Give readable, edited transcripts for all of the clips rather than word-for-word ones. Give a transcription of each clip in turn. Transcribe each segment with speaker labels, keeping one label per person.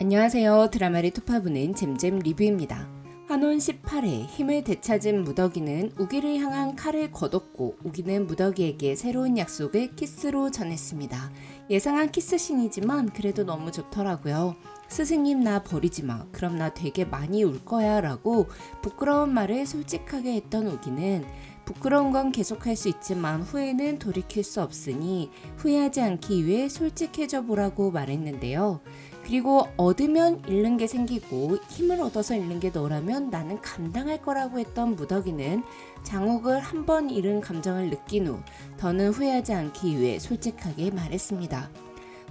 Speaker 1: 안녕하세요. 드라마를 토파보는 잼잼 리뷰입니다. 환혼 18회 힘을 되찾은 무더기는 우기를 향한 칼을 걷었고 우기는 무더기에게 새로운 약속을 키스로 전했습니다. 예상한 키스신이지만 그래도 너무 좋더라고요. 스승님 나 버리지 마. 그럼 나 되게 많이 울 거야 라고 부끄러운 말을 솔직하게 했던 우기는 부끄러운 건 계속할 수 있지만 후회는 돌이킬 수 없으니 후회하지 않기 위해 솔직해져 보라고 말했는데요. 그리고 얻으면 잃는 게 생기고 힘을 얻어서 잃는 게 너라면 나는 감당할 거라고 했던 무더기는 장욱을 한 번 잃은 감정을 느낀 후 더는 후회하지 않기 위해 솔직하게 말했습니다.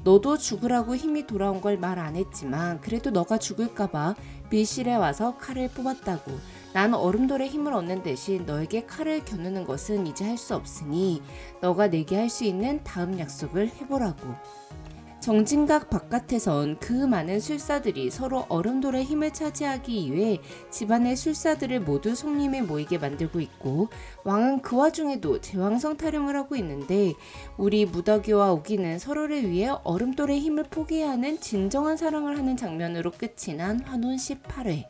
Speaker 1: 너도 죽으라고 힘이 돌아온 걸 말 안 했지만 그래도 너가 죽을까봐 밀실에 와서 칼을 뽑았다고. 난 얼음돌에 힘을 얻는 대신 너에게 칼을 겨누는 것은 이제 할 수 없으니 너가 내게 할 수 있는 다음 약속을 해보라고. 정진각 바깥에선 그 많은 술사들이 서로 얼음돌의 힘을 차지하기 위해 집안의 술사들을 모두 송림에 모이게 만들고 있고 왕은 그 와중에도 제왕성 타령을 하고 있는데 우리 무더기와 우기는 서로를 위해 얼음돌의 힘을 포기해야 하는 진정한 사랑을 하는 장면으로 끝이 난 환혼 18회.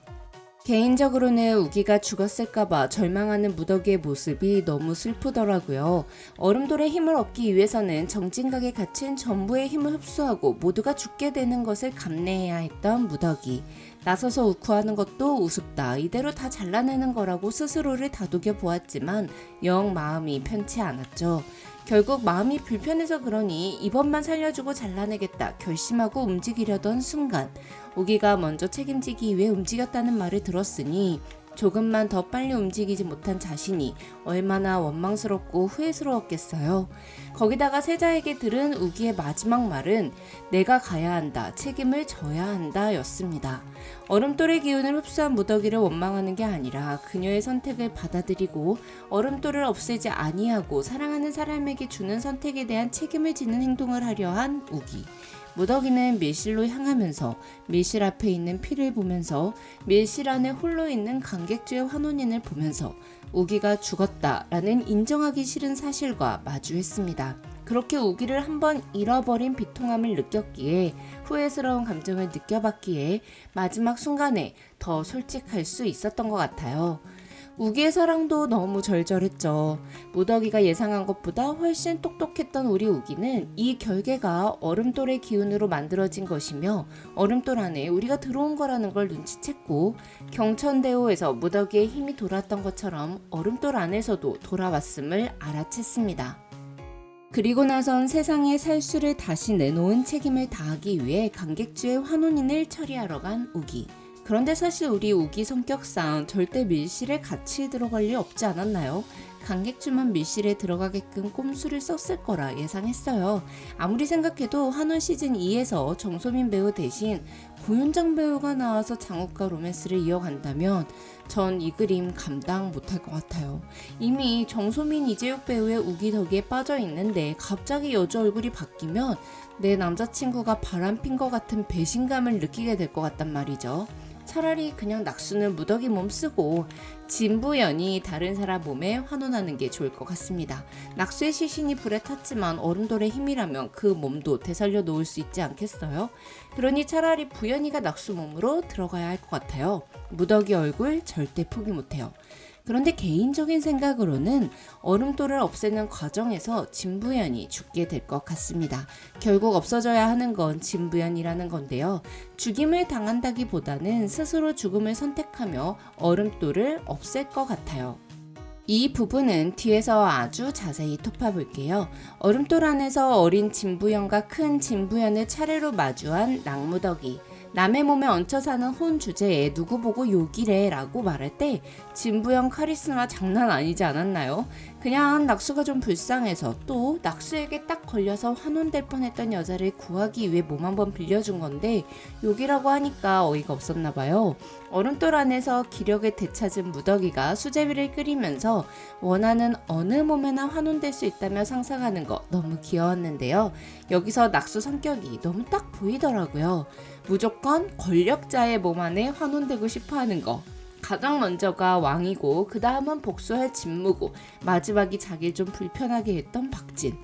Speaker 1: 개인적으로는 우기가 죽었을까봐 절망하는 무더기의 모습이 너무 슬프더라고요. 얼음돌의 힘을 얻기 위해서는 정진각에 갇힌 전부의 힘을 흡수하고 모두가 죽게 되는 것을 감내해야 했던 무더기. 나서서 우쿠하는 것도 우습다. 이대로 다 잘라내는 거라고 스스로를 다독여 보았지만 영 마음이 편치 않았죠. 결국 마음이 불편해서 그러니 이번만 살려주고 잘라내겠다 결심하고 움직이려던 순간 우기가 먼저 책임지기 위해 움직였다는 말을 들었으니 조금만 더 빨리 움직이지 못한 자신이 얼마나 원망스럽고 후회스러웠겠어요. 거기다가 세자에게 들은 우기의 마지막 말은 내가 가야 한다, 책임을 져야 한다 였습니다. 얼음돌의 기운을 흡수한 무더기를 원망하는 게 아니라 그녀의 선택을 받아들이고 얼음돌을 없애지 아니하고 사랑하는 사람에게 주는 선택에 대한 책임을 지는 행동을 하려 한 우기. 무더기는 밀실로 향하면서 밀실 앞에 있는 피를 보면서 밀실 안에 홀로 있는 관객주의 환혼인을 보면서 우기가 죽었다라는 인정하기 싫은 사실과 마주했습니다. 그렇게 우기를 한번 잃어버린 비통함을 느꼈기에 후회스러운 감정을 느껴봤기에 마지막 순간에 더 솔직할 수 있었던 것 같아요. 우기의 사랑도 너무 절절했죠. 무더기가 예상한 것보다 훨씬 똑똑했던 우리 우기는 이 결계가 얼음돌의 기운으로 만들어진 것이며 얼음돌 안에 우리가 들어온 거라는 걸 눈치챘고 경천대오에서 무더기의 힘이 돌았던 것처럼 얼음돌 안에서도 돌아왔음을 알아챘습니다. 그리고 나선 세상에 살 수를 다시 내놓은 책임을 다하기 위해 관객주의 환혼인을 처리하러 간 우기. 그런데 사실 우리 우기 성격상 절대 밀실에 같이 들어갈 리 없지 않았나요? 관객주만 밀실에 들어가게끔 꼼수를 썼을 거라 예상했어요. 아무리 생각해도 한원 시즌 2에서 정소민 배우 대신 고윤정 배우가 나와서 장욱과 로맨스를 이어간다면 전 이 그림 감당 못할 것 같아요. 이미 정소민 이재욱 배우의 우기 덕에 빠져 있는데 갑자기 여자 얼굴이 바뀌면 내 남자친구가 바람핀 것 같은 배신감을 느끼게 될 것 같단 말이죠. 차라리 그냥 낙수는 무더기 몸 쓰고 진부연이 다른 사람 몸에 환원하는 게 좋을 것 같습니다. 낙수의 시신이 불에 탔지만 얼음돌의 힘이라면 그 몸도 되살려 놓을 수 있지 않겠어요? 그러니 차라리 부연이가 낙수 몸으로 들어가야 할 것 같아요. 무더기 얼굴 절대 포기 못해요. 그런데 개인적인 생각으로는 얼음돌을 없애는 과정에서 진부연이 죽게 될 것 같습니다. 결국 없어져야 하는 건 진부연이라는 건데요. 죽임을 당한다기보다는 스스로 죽음을 선택하며 얼음돌을 없앨 것 같아요. 이 부분은 뒤에서 아주 자세히 톱어볼게요. 얼음돌 안에서 어린 진부연과 큰 진부연을 차례로 마주한 랑무더기. 남의 몸에 얹혀 사는 혼 주제에 누구 보고 욕이래 라고 말할 때 진부연 카리스마 장난 아니지 않았나요? 그냥 낙수가 좀 불쌍해서 또 낙수에게 딱 걸려서 환혼될 뻔했던 여자를 구하기 위해 몸 한번 빌려준 건데 욕이라고 하니까 어이가 없었나 봐요. 얼음돌 안에서 기력을 되찾은 무더기가 수제비를 끓이면서 원하는 어느 몸에나 환혼될 수 있다며 상상하는 거 너무 귀여웠는데요. 여기서 낙수 성격이 너무 딱 보이더라고요. 무조건 권력자의 몸 안에 환혼되고 싶어하는 거. 가장 먼저가 왕이고 그 다음은 복수할 진무고 마지막이 자기 좀 불편하게 했던 박진.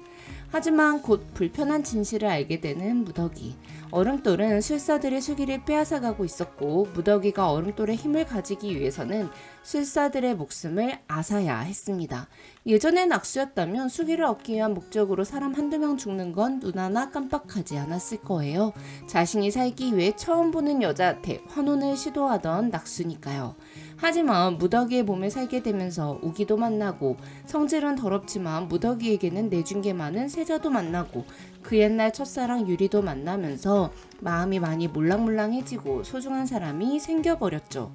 Speaker 1: 하지만 곧 불편한 진실을 알게 되는 무더기. 얼음돌은 술사들의 수기를 빼앗아가고 있었고 무더기가 얼음돌의 힘을 가지기 위해서는 술사들의 목숨을 앗아야 했습니다. 예전의 낙수였다면 수기를 얻기 위한 목적으로 사람 한두 명 죽는 건 눈하나 깜빡하지 않았을 거예요. 자신이 살기 위해 처음 보는 여자한테 환혼을 시도하던 낙수니까요. 하지만 무더기의 몸에 살게 되면서 우기도 만나고 성질은 더럽지만 무더기에게는 내준 게 많은 세자도 만나고 그 옛날 첫사랑 유리도 만나면서 마음이 많이 몰랑몰랑해지고 소중한 사람이 생겨버렸죠.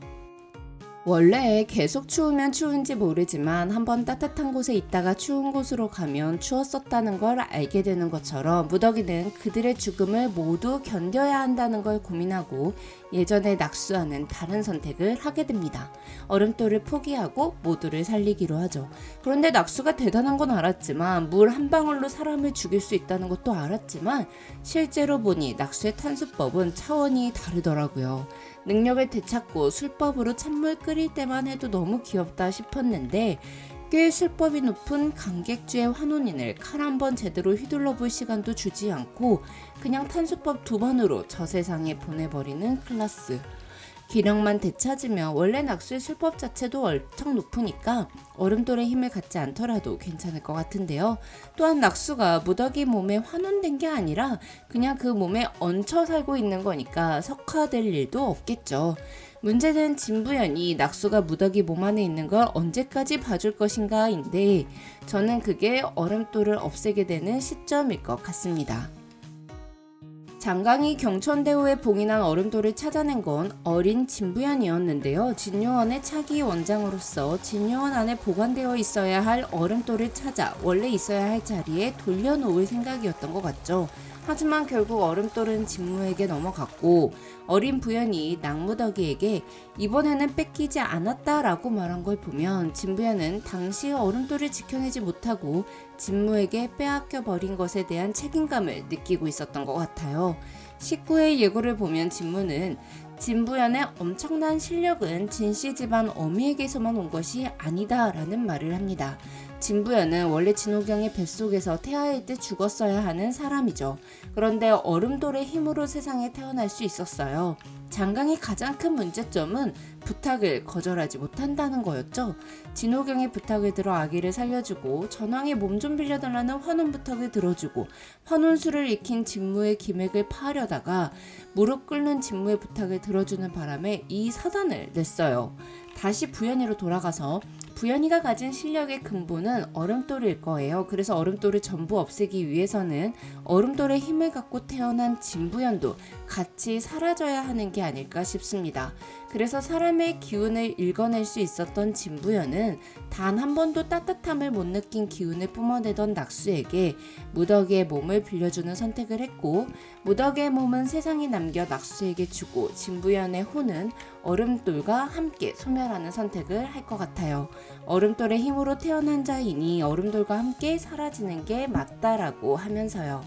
Speaker 1: 원래 계속 추우면 추운지 모르지만 한번 따뜻한 곳에 있다가 추운 곳으로 가면 추웠었다는 걸 알게 되는 것처럼 무더기는 그들의 죽음을 모두 견뎌야 한다는 걸 고민하고 예전의 낙수와는 다른 선택을 하게 됩니다. 얼음돌을 포기하고 모두를 살리기로 하죠. 그런데 낙수가 대단한 건 알았지만 물 한 방울로 사람을 죽일 수 있다는 것도 알았지만 실제로 보니 낙수의 탄수법은 차원이 다르더라고요. 능력을 되찾고 술법으로 찬물 끓일 때만 해도 너무 귀엽다 싶었는데 꽤 술법이 높은 강객주의 환혼인을 칼 한 번 제대로 휘둘러 볼 시간도 주지 않고 그냥 탄수법 2번으로 저 세상에 보내버리는 클라스. 기력만 되찾으면 원래 낙수의 술법 자체도 엄청 높으니까 얼음돌의 힘을 갖지 않더라도 괜찮을 것 같은데요. 또한 낙수가 무더기 몸에 환원된 게 아니라 그냥 그 몸에 얹혀 살고 있는 거니까 석화될 일도 없겠죠. 문제는 진부연이 낙수가 무더기 몸 안에 있는 걸 언제까지 봐줄 것인가인데 저는 그게 얼음돌을 없애게 되는 시점일 것 같습니다. 장강이 경천대후에 봉인한 얼음돌을 찾아낸 건 어린 진부연이었는데요. 진요원의 차기 원장으로서 진요원 안에 보관되어 있어야 할 얼음돌을 찾아 원래 있어야 할 자리에 돌려놓을 생각이었던 것 같죠. 하지만 결국 얼음돌은 진무에게 넘어갔고 어린 부연이 낙무더기에게 이번에는 뺏기지 않았다라고 말한 걸 보면 진부연은 당시 얼음돌을 지켜내지 못하고 진무에게 빼앗겨 버린 것에 대한 책임감을 느끼고 있었던 것 같아요. 식구의 예고를 보면 진무는 진부연의 엄청난 실력은 진씨 집안 어미에게서만 온 것이 아니다라는 말을 합니다. 진부연은 원래 진호경의 뱃속에서 태아일 때 죽었어야 하는 사람이죠. 그런데 얼음돌의 힘으로 세상에 태어날 수 있었어요. 장강의 가장 큰 문제점은 부탁을 거절하지 못한다는 거였죠. 진호경의 부탁을 들어 아기를 살려주고 전왕의 몸 좀 빌려달라는 환혼 부탁을 들어주고 환혼수를 익힌 진무의 기맥을 파하려다가 무릎 꿇는 진무의 부탁을 들어주는 바람에 이 사단을 냈어요. 다시 부연이로 돌아가서 부연이가 가진 실력의 근본은 얼음돌일 거예요. 그래서 얼음돌을 전부 없애기 위해서는 얼음돌의 힘을 갖고 태어난 진부연도 같이 사라져야 하는 게 아닐까 싶습니다. 그래서 사람의 기운을 읽어낼 수 있었던 진부연은 단 한 번도 따뜻함을 못 느낀 기운을 뿜어내던 낙수에게 무더기의 몸을 빌려주는 선택을 했고 무더기의 몸은 세상에 남겨 낙수에게 주고 진부연의 혼은 얼음돌과 함께 소멸하는 선택을 할 것 같아요. 얼음돌의 힘으로 태어난 자이니 얼음돌과 함께 사라지는 게 맞다라고 하면서요.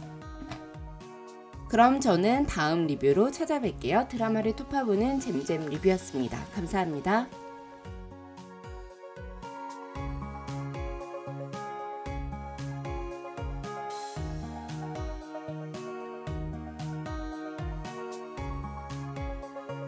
Speaker 1: 그럼 저는 다음 리뷰로 찾아뵐게요. 드라마를 투파보는 잼잼 리뷰였습니다. 감사합니다.